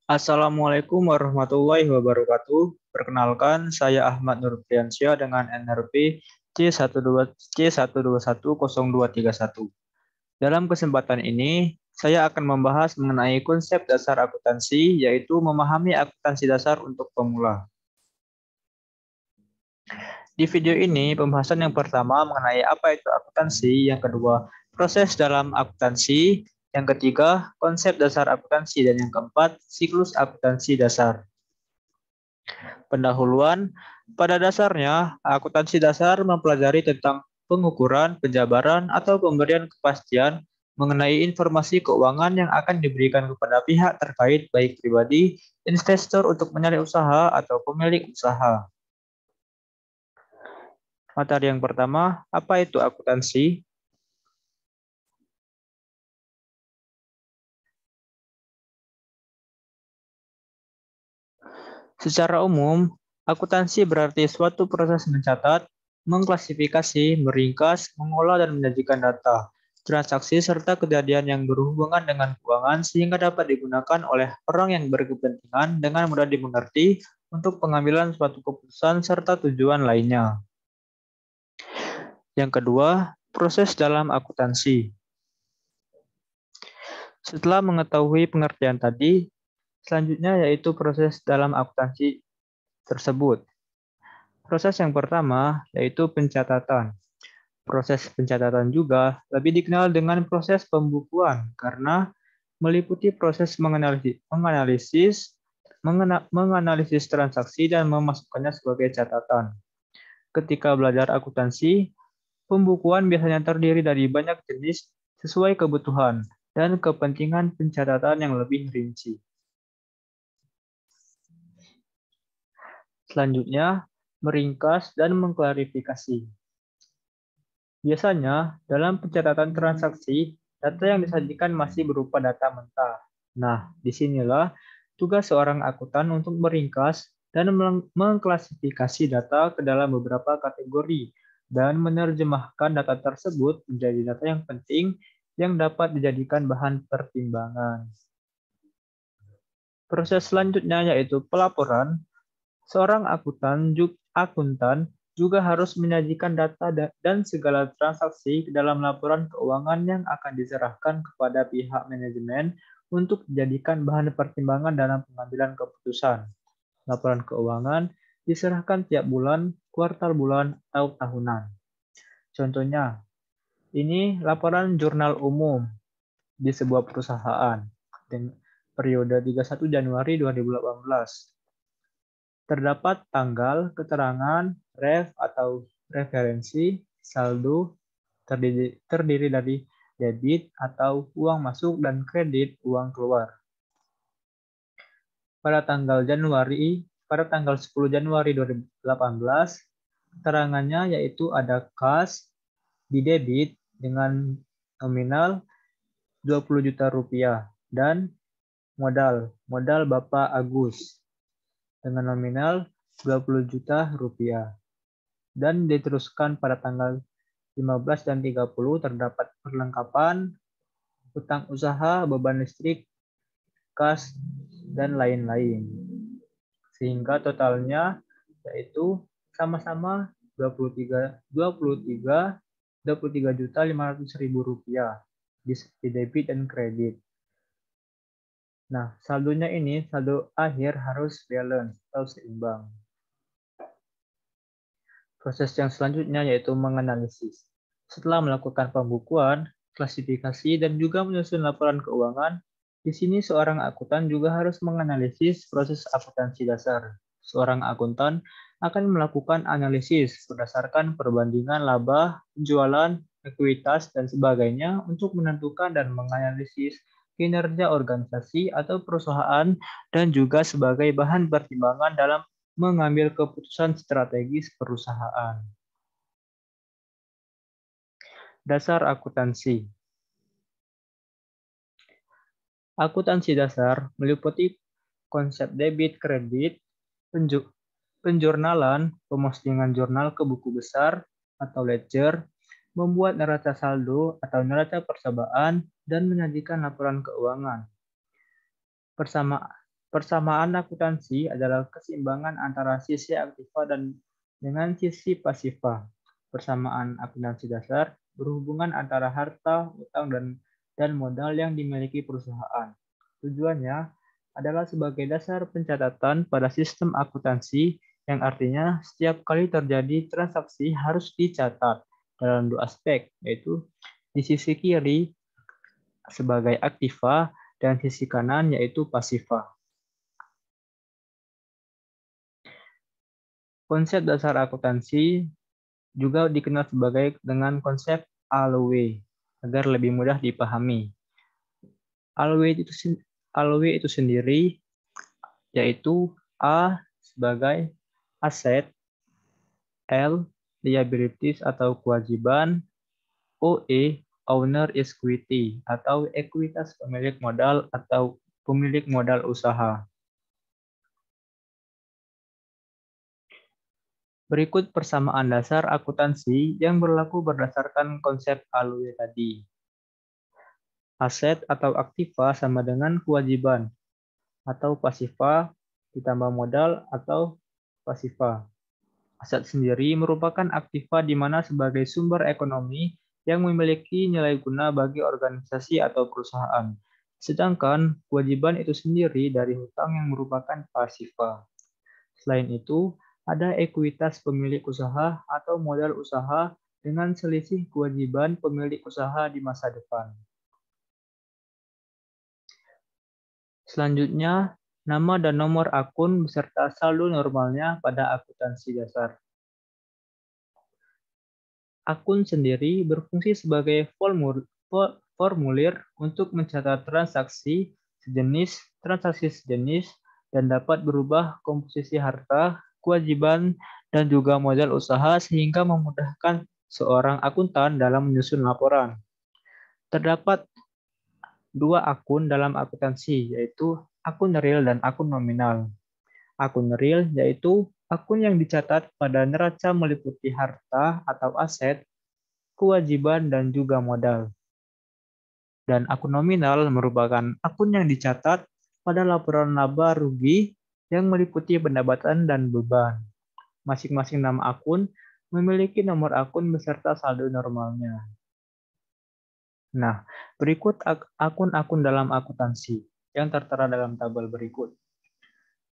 Assalamualaikum warahmatullahi wabarakatuh. Perkenalkan, saya Ahmad Nurpriansyah dengan NRP C121021. Dalam kesempatan ini, saya akan membahas mengenai konsep dasar akuntansi, yaitu memahami akuntansi dasar untuk pemula. Di video ini, pembahasan yang pertama mengenai apa itu akuntansi, yang kedua, proses dalam akuntansi, yang ketiga, konsep dasar akuntansi, dan yang keempat, siklus akuntansi dasar. Pendahuluan, pada dasarnya, akuntansi dasar mempelajari tentang pengukuran, penjabaran, atau pemberian kepastian mengenai informasi keuangan yang akan diberikan kepada pihak terkait baik pribadi, investor untuk menyalin usaha, atau pemilik usaha. Materi yang pertama, apa itu akuntansi? Secara umum, akuntansi berarti suatu proses mencatat, mengklasifikasi, meringkas, mengolah, dan menyajikan data, transaksi, serta kejadian yang berhubungan dengan keuangan sehingga dapat digunakan oleh orang yang berkepentingan dengan mudah dimengerti untuk pengambilan suatu keputusan serta tujuan lainnya. Yang kedua, proses dalam akuntansi. Setelah mengetahui pengertian tadi, selanjutnya yaitu proses dalam akuntansi tersebut. Proses yang pertama yaitu pencatatan. Proses pencatatan juga lebih dikenal dengan proses pembukuan karena meliputi proses menganalisis transaksi dan memasukkannya sebagai catatan. Ketika belajar akuntansi, pembukuan biasanya terdiri dari banyak jenis sesuai kebutuhan dan kepentingan pencatatan yang lebih rinci. Selanjutnya, meringkas dan mengklarifikasi. Biasanya, dalam pencatatan transaksi, data yang disajikan masih berupa data mentah. Nah, disinilah tugas seorang akuntan untuk meringkas dan mengklasifikasi data ke dalam beberapa kategori dan menerjemahkan data tersebut menjadi data yang penting yang dapat dijadikan bahan pertimbangan. Proses selanjutnya yaitu pelaporan. Seorang akuntan juga harus menyajikan data dan segala transaksi ke dalam laporan keuangan yang akan diserahkan kepada pihak manajemen untuk dijadikan bahan pertimbangan dalam pengambilan keputusan. Laporan keuangan diserahkan tiap bulan, kuartal bulan, atau tahunan. Contohnya, ini laporan jurnal umum di sebuah perusahaan dengan periode 31 Januari 2018. Terdapat tanggal, keterangan, ref atau referensi, saldo, terdiri dari debit atau uang masuk dan kredit uang keluar. Pada tanggal 10 Januari 2018, keterangannya yaitu ada kas di debit dengan nominal 20 juta rupiah dan modal Bapak Agus dengan nominal 20 juta rupiah. Dan diteruskan pada tanggal 15 dan 30 terdapat perlengkapan, utang usaha, beban listrik, kas, dan lain-lain. Sehingga totalnya yaitu sama-sama 23.500.000 rupiah di debit dan kredit. Nah, saldonya ini saldo akhir harus balance atau seimbang. Proses yang selanjutnya yaitu menganalisis. Setelah melakukan pembukuan, klasifikasi, dan juga menyusun laporan keuangan, di sini seorang akuntan juga harus menganalisis proses akuntansi dasar. Seorang akuntan akan melakukan analisis berdasarkan perbandingan laba, penjualan, ekuitas, dan sebagainya untuk menentukan dan menganalisis kinerja organisasi atau perusahaan dan juga sebagai bahan pertimbangan dalam mengambil keputusan strategis perusahaan. Dasar akuntansi. Akuntansi dasar meliputi konsep debit kredit, penjurnalan, pemostingan jurnal ke buku besar atau ledger, membuat neraca saldo atau neraca percobaan, dan menyajikan laporan keuangan. Persamaan akuntansi adalah keseimbangan antara sisi aktiva dan dengan sisi pasifa. Persamaan akuntansi dasar berhubungan antara harta, utang, dan modal yang dimiliki perusahaan. Tujuannya adalah sebagai dasar pencatatan pada sistem akuntansi yang artinya setiap kali terjadi transaksi harus dicatat dalam dua aspek, yaitu di sisi kiri sebagai aktiva dan sisi kanan yaitu pasifa. Konsep dasar akuntansi juga dikenal sebagai dengan konsep ALOE agar lebih mudah dipahami. ALOE itu sendiri yaitu A sebagai aset, L liabilities atau kewajiban, OE owner equity atau ekuitas pemilik modal atau pemilik modal usaha. Berikut persamaan dasar akuntansi yang berlaku berdasarkan konsep ALOE tadi. Aset atau aktiva sama dengan kewajiban, atau pasifa ditambah modal atau pasifa. Aset sendiri merupakan aktiva di mana sebagai sumber ekonomi yang memiliki nilai guna bagi organisasi atau perusahaan. Sedangkan kewajiban itu sendiri dari hutang yang merupakan pasifa. Selain itu, ada ekuitas pemilik usaha atau modal usaha dengan selisih kewajiban pemilik usaha di masa depan. Selanjutnya, nama dan nomor akun beserta saldo normalnya pada akuntansi dasar. Akun sendiri berfungsi sebagai formulir untuk mencatat transaksi sejenis, dan dapat berubah komposisi harta, kewajiban, dan juga modal usaha sehingga memudahkan seorang akuntan dalam menyusun laporan. Terdapat dua akun dalam akuntansi, yaitu akun real dan akun nominal. Akun real yaitu akun yang dicatat pada neraca meliputi harta atau aset, kewajiban, dan juga modal. Dan akun nominal merupakan akun yang dicatat pada laporan laba rugi yang meliputi pendapatan dan beban. Masing-masing nama akun memiliki nomor akun beserta saldo normalnya. Nah, berikut akun-akun dalam akuntansi yang tertera dalam tabel berikut.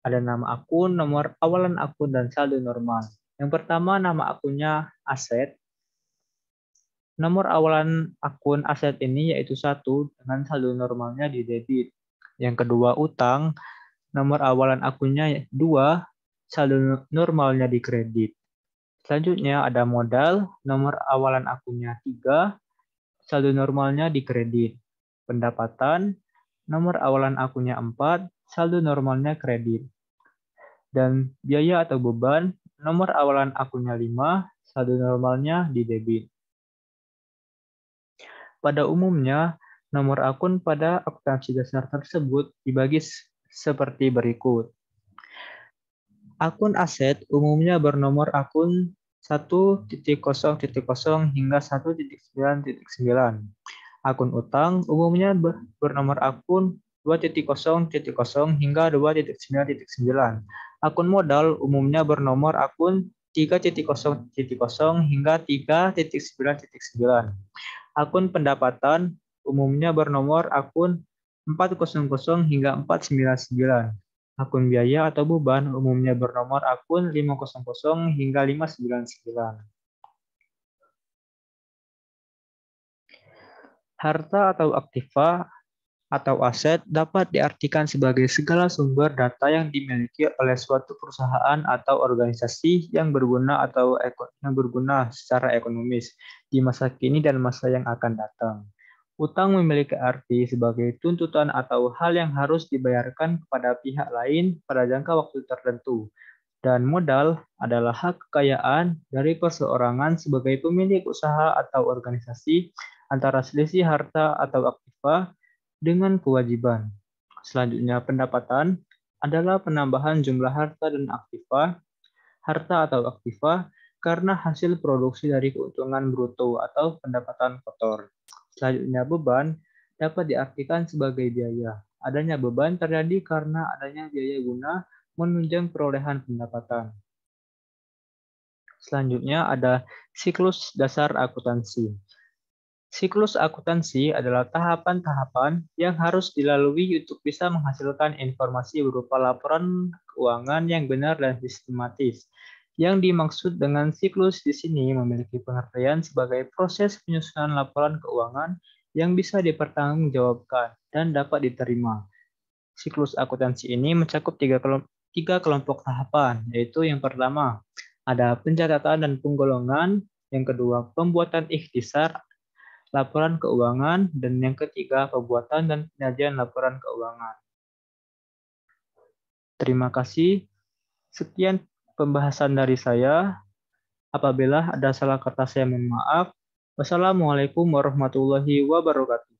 Ada nama akun, nomor awalan akun, dan saldo normal. Yang pertama, nama akunnya aset. Nomor awalan akun aset ini yaitu 1 dengan saldo normalnya di debit. Yang kedua, utang. Nomor awalan akunnya 2, saldo normalnya di kredit. Selanjutnya ada modal, nomor awalan akunnya 3, saldo normalnya di kredit. Pendapatan, nomor awalan akunnya 4, saldo normalnya kredit. Dan biaya atau beban, nomor awalan akunnya 5, saldo normalnya di debit. Pada umumnya, nomor akun pada akuntansi dasar tersebut dibagi seperti berikut. Akun aset umumnya bernomor akun 1.0.0 hingga 1.9.9. Akun utang umumnya bernomor akun 2.0.0 hingga 2.9.9. Akun modal umumnya bernomor akun 3.0.0 hingga 3.9.9. Akun pendapatan umumnya bernomor akun 400 hingga 499. Akun biaya atau beban umumnya bernomor akun 500 hingga 599. Harta atau aktiva atau aset dapat diartikan sebagai segala sumber data yang dimiliki oleh suatu perusahaan atau organisasi yang berguna secara ekonomis di masa kini dan masa yang akan datang. Utang memiliki arti sebagai tuntutan atau hal yang harus dibayarkan kepada pihak lain pada jangka waktu tertentu. Dan modal adalah hak kekayaan dari perseorangan sebagai pemilik usaha atau organisasi antara selisih harta atau aktiva dengan kewajiban. Selanjutnya, pendapatan adalah penambahan jumlah harta dan aktiva, harta atau aktiva karena hasil produksi dari keuntungan bruto atau pendapatan kotor. Selanjutnya, beban dapat diartikan sebagai biaya Adanya beban terjadi karena adanya biaya guna menunjang perolehan pendapatan. Selanjutnya ada siklus dasar akuntansi. Siklus akuntansi adalah tahapan-tahapan yang harus dilalui untuk bisa menghasilkan informasi berupa laporan keuangan yang benar dan sistematis. Yang dimaksud dengan siklus di sini memiliki pengertian sebagai proses penyusunan laporan keuangan yang bisa dipertanggungjawabkan dan dapat diterima. Siklus akuntansi ini mencakup tiga kelompok tahapan, yaitu yang pertama, ada pencatatan dan penggolongan, yang kedua, pembuatan ikhtisar laporan keuangan, dan yang ketiga, pembuatan dan penyajian laporan keuangan. Terima kasih. Sekian pembahasan dari saya. Apabila ada salah kata saya mohon maaf. Wassalamualaikum warahmatullahi wabarakatuh.